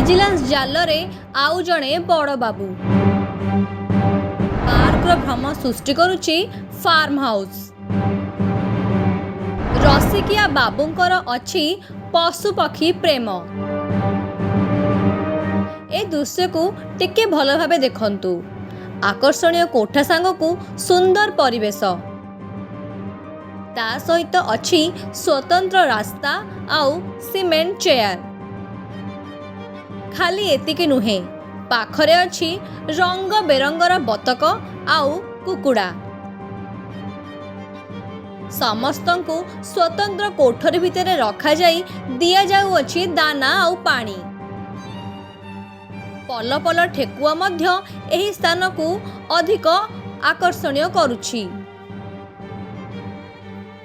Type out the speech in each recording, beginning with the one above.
Vigilance जालरे आउ जणे बड़ बाबू पार्कर भ्रम सृष्टि करुछि फार्म हाउस। रसिकिया बाबूंकर अछि पशुपक्षी प्रेम। ए दृश्य को टिके भल भाबे देखंतु। आकर्षणीय कोठा सांगकु सुंदर परिवेश, ता सहित अछि स्वतंत्र रास्ता आउ सीमेंट चेयर। खाली एतिकी नुहे, पाखरे अछि रंग बेरंगर बतक आउ कुकुड़ा। समस्तंकु स्वतंत्र कोठरी भितरे रखा जाई दिया जाउ अछि दाना आउ पानी। पल पल ठेकुआ मध्य एही स्थान को अधिक आकर्षणीय करुछि।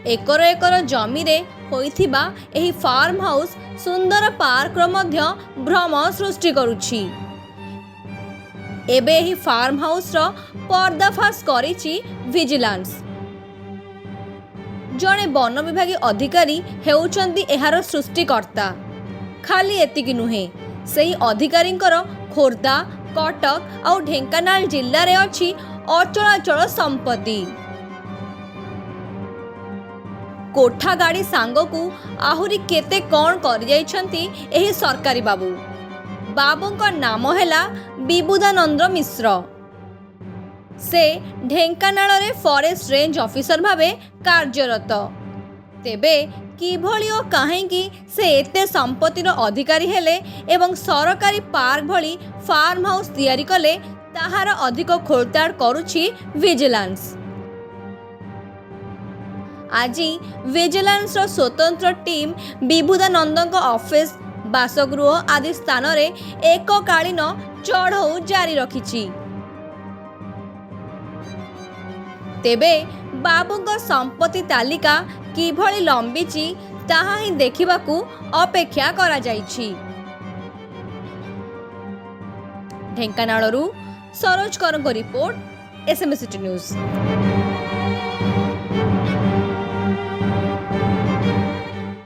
एकर एकर जमी रे होइथिबा एही फार्म हाउस सुंदर पार्क रो मध्य भ्रम सृष्टि करुछि। एबे एही फार्म हाउस रो पर्दाफाश करिछि विजिलेंस। जणे वन विभाग अधिकारी हेउचंदी एहार सृष्टिकर्ता। खाली एतिकी नुहे, सेही अधिकारींकर खोर्धा, कटक आउ ढेंकानाल जिल्ला रे अछि अचलाचल संपत्ति। कोठा गाड़ी सांगकु आहुरी केते कौन कर जाइछंती एही सरकारी बाबू। बाबूंका नाम हेला विबुधानंद मिश्र। से ढेंकानाल रे फॉरेस्ट रेंज ऑफिसर भावे कार्यरत। तेबे किभଳି ओ काहेकि से एते संपत्तिर अधिकारी हेले एवं सरकारी पार्क भली फार्म हाउस तैयारी कले ताहार अधिक खोलताड़ करुछि विजिलेंस। आज विजिलेंस रो स्वतंत्र टीम विबुधानंद ऑफिस, बासगृह आदि स्थान रे एककालीन चढ़ऊ जारी रखिछि। तेबे बाबूंक संपत्ति तालिका किभଳି लंबिछि ताहा ही देखिबाकू अपेक्षा करा जाइछि। ढेंकानाळरू सरोज करंग रिपोर्ट, एसएमएस न्यूज।